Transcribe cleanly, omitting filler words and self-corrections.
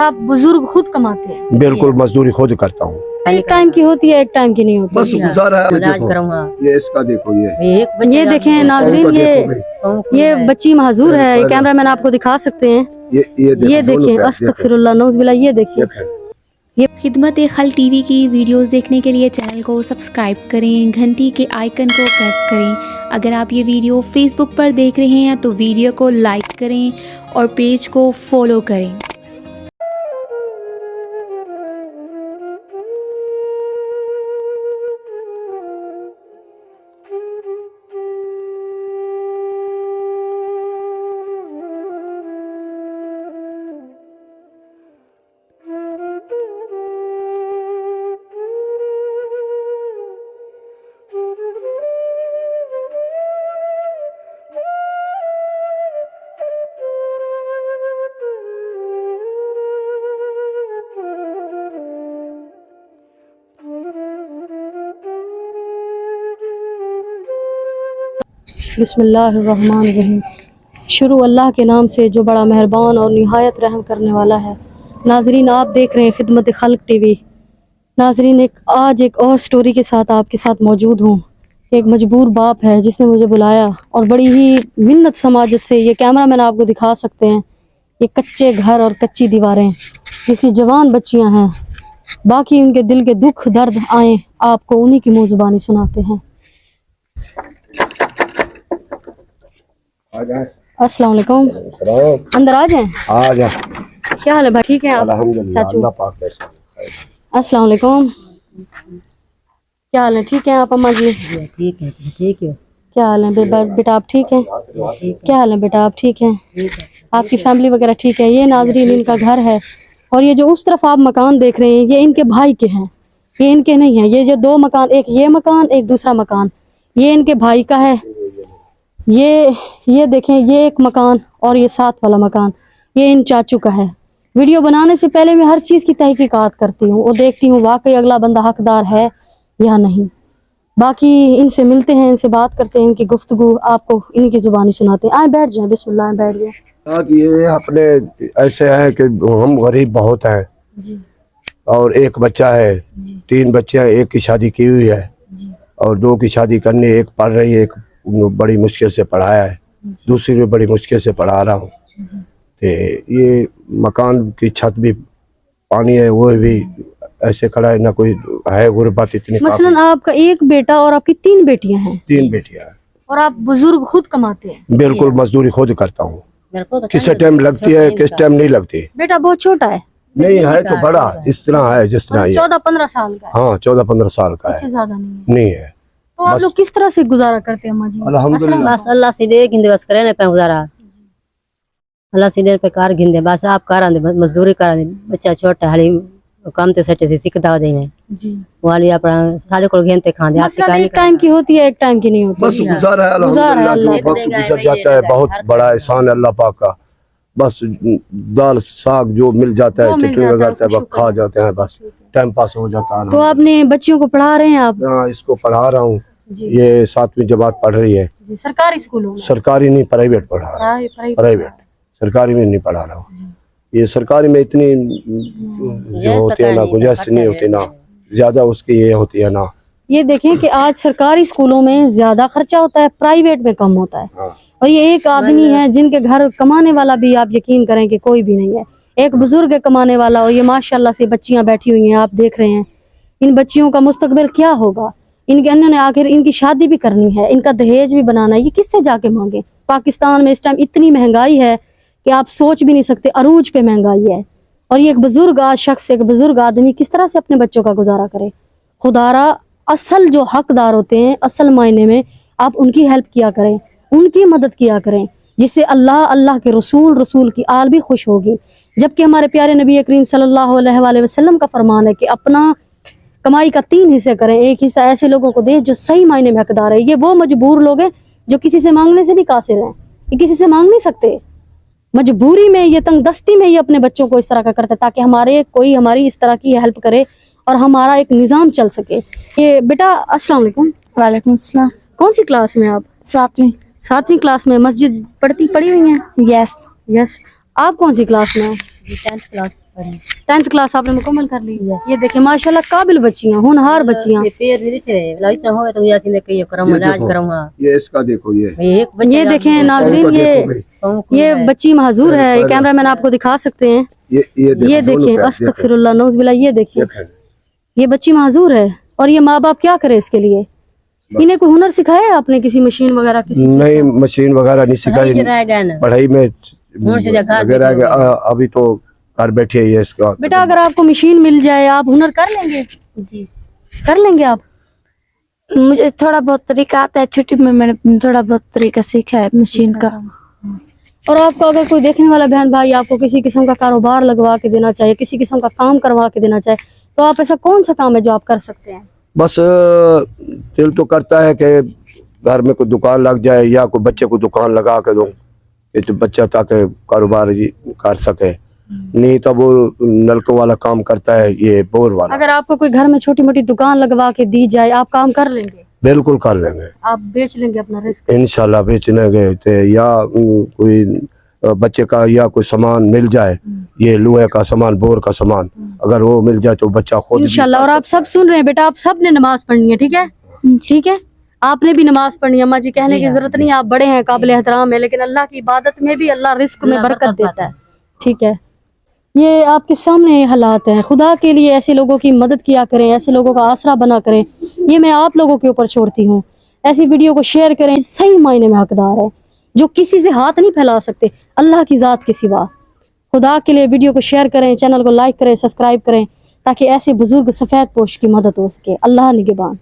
आप बुजुर्ग खुद कमाते हैं? बिल्कुल, मजदूरी खुद करता हूँ। एक टाइम की होती है, एक टाइम की नहीं होती। बस गुजारा है। इलाज करूँगा। ये इसका देखो, ये देखें नाजरीन, ये बच्ची महजूर है। कैमरामैन आपको दिखा सकते हैं। ये देखें, अस्तगफिरुल्लाह, नऊज़ुबिल्लाह। ये देखिए, खिदमत खल टीवी की वीडियोस देखने के लिए चैनल को सब्सक्राइब करें, घंटी के आइकन को प्रेस करें। अगर आप ये वीडियो फेसबुक पर देख रहे हैं तो वीडियो को लाइक करें और पेज को फॉलो करें। बिस्मिल्लाहिर्रहमानिर्रहीम। शुरू अल्लाह के नाम से जो बड़ा मेहरबान और निहायत रहम करने वाला है। नाजरीन, आप देख रहे हैं खिदमत खल्क टीवी। नाजरीन, आज एक और स्टोरी के साथ आपके साथ मौजूद हूँ। एक मजबूर बाप है जिसने मुझे बुलाया और बड़ी ही मिन्नत समाजत से, ये कैमरामैन आपको दिखा सकते हैं, ये कच्चे घर और कच्ची दीवारें जिसकी जवान बच्चियाँ हैं। बाकी उनके दिल के दुख दर्द आए आपको उन्हीं की मुँह ज़ुबानी सुनाते हैं। अस्सलाम वालेकुम। अंदर आ जाएं। आ जा। क्या हाल है भाई? ठीक है आप? चाचू, अस्सलाम वालेकुम। क्या हाल है? ठीक है आप? अम्मा जी ठीक है, ठीक है। क्या हाल है बेटा? आप ठीक हैं? क्या हाल है बेटा? आप ठीक हैं? आपकी फैमिली वगैरह ठीक है? ये नाजरीन इनका घर है और ये जो उस तरफ आप मकान देख रहे हैं ये इनके भाई के हैं, ये इनके नहीं हैं। ये जो दो मकान, एक ये मकान, एक दूसरा मकान, ये इनके भाई का है। ये देखें, ये एक मकान और ये साथ वाला मकान ये इन चाचू का है। वीडियो बनाने से पहले मैं हर चीज़ की तहकीकात करती हूँ और देखती हूँ वाकई अगला बंदा हकदार है या नहीं। बाकी इनसे मिलते हैं, इनसे बात करते हैं, इनकी गुफ्तगू आपको इनकी ज़ुबानी सुनाते हैं। आए बैठ जाएं, बिस्मिल्लाह, बैठ जाएं। ये अपने ऐसे हैं कि हम गरीब बहुत हैं जी। और एक बच्चा है, 3 बच्चे हैं। एक की शादी की हुई है और 2 की शादी करनी, एक पढ़ रही है, एक बड़ी मुश्किल से पढ़ाया है, दूसरी भी बड़ी मुश्किल से पढ़ा रहा हूँ। तो ये मकान की छत भी पानी है, वो भी ऐसे खड़ा है, ना कोई है गुर्बत इतनी। मसलन आपका एक बेटा और आपकी 3 बेटियां हैं? 3 बेटियां हैं। और आप बुजुर्ग खुद कमाते हैं? बिल्कुल, मजदूरी खुद करता हूँ। किस टाइम लगती है, किस टाइम नहीं लगती। बेटा बहुत छोटा है? नहीं है तो बड़ा इस तरह है जिस तरह ये 14-15 साल का है? हाँ, 14-15 साल का है, इससे ज्यादा नहीं है। नहीं है। तो आप लोग किस तरह से गुजारा करते हैं अम्मा जी? अल्हम्दुलिल्लाह। बस अल्लाह सीधे गिंदे बस करे ना पे गुजारा। अल्लाह सीधे पे कार गिंदे बस आप कार आंदे मजदूरी कर आंदे। बच्चा छोटा हाली काम ते सटे से सिकदा देने जी। वाली अपना सारे को गिनते खांदे। आप मसलन एक टाइम की होती है, एक टाइम की नहीं होती। बस गुजारा है अल्हम्दुलिल्लाह, जो वक्त गुजर जाता है बहुत बड़ा एहसान है अल्लाह पाक का। बस दाल साग जो मिल जाता है, चटनी लगाता है, खा जाते हैं, बस टाइम पास हो जाता है। तो आपने बच्चियों को पढ़ा रहे हैं आप? हाँ, इसको पढ़ा रहा हूँ। ये 7वीं जमात पढ़ रही है। सरकारी स्कूलों में? सरकारी नहीं, प्राइवेट पढ़ा रहा हूँ। प्राइवेट, सरकारी में नहीं पढ़ा रहा हूँ। ये सरकारी में इतनी जो होती है ना, गुंजाइश नहीं होती ना, ज्यादा उसकी ये होती है ना। ये देखें कि आज सरकारी स्कूलों में ज्यादा खर्चा होता है, प्राइवेट में कम होता है। हाँ। और ये एक आदमी है जिनके घर कमाने वाला भी आप यकीन करें कि कोई भी नहीं है। एक बुजुर्ग कमाने वाला और ये माशाल्लाह से बच्चियां बैठी हुई हैं, आप देख रहे हैं। इन बच्चियों का मुस्तकबिल क्या होगा? इन्होंने आखिर इनकी शादी भी करनी है, इनका दहेज भी बनाना है, ये किससे जाके मांगे? पाकिस्तान में इस टाइम इतनी महंगाई है कि आप सोच भी नहीं सकते, अरूज पे महंगाई है। और ये एक बुजुर्ग शख्स, एक बुजुर्ग आदमी किस तरह से अपने बच्चों का गुजारा करे? खुदारा असल जो हकदार होते हैं, असल मायने में आप उनकी हेल्प किया करें, उनकी मदद किया करें, जिससे अल्लाह के रसूल की आल भी खुश होगी। जबकि हमारे प्यारे नबी करीम सल्लल्लाहु अलैहि वसल्लम का फरमान है कि अपना कमाई का 3 हिस्से करें, एक हिस्सा ऐसे लोगों को दें जो सही मायने में हकदार है। ये वो मजबूर लोग हैं जो किसी से मांगने से भी कासिर हैं, ये किसी से मांग नहीं सकते। मजबूरी में, ये तंग दस्ती में ये अपने बच्चों को इस तरह का करते ताकि कोई हमारी इस तरह की हेल्प करे और हमारा एक निज़ाम चल सके। ये बेटा अस्सलाम वालेकुम। वालेकुम अस्सलाम। कौन सी क्लास में आप? 7वीं क्लास में। मस्जिद पढ़ी हुई हैं? यस। आप कौन सी क्लास में हैं? 10th क्लास पढ़ी 10th क्लास आपने मुकम्मल कर ली? Yes. ये देखें माशाल्लाह काबिल बच्चियां, होनहार बच्चियां। ये पैर नहीं थे ला इतना होवे तो यासीन के ये करम इलाज करम। हां ये इसका देखो, ये एक बच्चा ये देखें नाजरीन, देखो ये भाई, ये बच्ची महजूर है, ये कैमरामैन आपको दिखा सकते हैं। ये ये दोनों देखें पैर, अस्तगफिरुल्लाह नौज़ुबिल्लाह, ये देखें देखें। ये बच्ची महजूर है और ये माँ बाप क्या करे इसके लिए? इन्हें कोई हुनर सिखाया है आपने, किसी मशीन वगैरह किसी चीज़ नहीं, मशीन वगैरह नहीं सिखाई, ये रह गया ना पढ़ाई में कौन सी जगह वगैरह के, अभी तो घर बैठे है ये इसका। बेटा अगर आपको मशीन मिल जाए आप हुनर कर लेंगे? जी कर लेंगे आप? मुझे थोड़ा बहुत तरीका आता है, छुट्टी में मैंने थोड़ा बहुत तरीका सीखा है मशीन का। और आपको अगर कोई देखने वाला बहन भाई आपको किसी किस्म का कारोबार लगवा के देना चाहिए, किसी किस्म का काम करवा के देना चाहे, तो आप ऐसा कौन सा काम है जो आप कर सकते हैं? बस दिल तो करता है कि घर में कोई दुकान लग जाए या कोई बच्चे को दुकान लगा के दूं, ये तो बच्चा ताकि कारोबार कर सके। नहीं तो वो नलकों वाला काम करता है, ये बोर वाला। अगर आपको कोई घर में छोटी मोटी दुकान लगवा के दी जाए, आप काम कर लेंगे? बिल्कुल कर लेंगे, आप बेच लेंगे अपना रिस्क? इंशाल्लाह बेचने गए थे, या कोई बच्चे का या कोई सामान मिल जाए, ये लोहे का सामान, बोर का सामान, अगर वो मिल जाए तो बच्चा खुद इंशाल्लाह। और आप सब सुन रहे हैं बेटा, आप सब ने नमाज पढ़नी है, ठीक है? ठीक है, आपने भी नमाज पढ़नी है। अम्मा जी कहने की जरूरत नहीं, आप बड़े हैं, काबिल एहतराम है, लेकिन अल्लाह की इबादत में भी अल्लाह रिस्क में बरकत देता है, ठीक है? ये आपके सामने हालात हैं, खुदा के लिए ऐसे लोगों की मदद किया करें, ऐसे लोगों का आसरा बना करें, ये मैं आप लोगों के ऊपर छोड़ती हूँ। ऐसी वीडियो को शेयर करें, सही मायने में हकदार है, जो किसी से हाथ नहीं फैला सकते अल्लाह की ज़ात के सिवा। खुदा के लिए वीडियो को शेयर करें, चैनल को लाइक करें, सब्सक्राइब करें, ताकि ऐसे बुजुर्ग सफ़ेद पोश की मदद हो सके। अल्लाह निगहबान।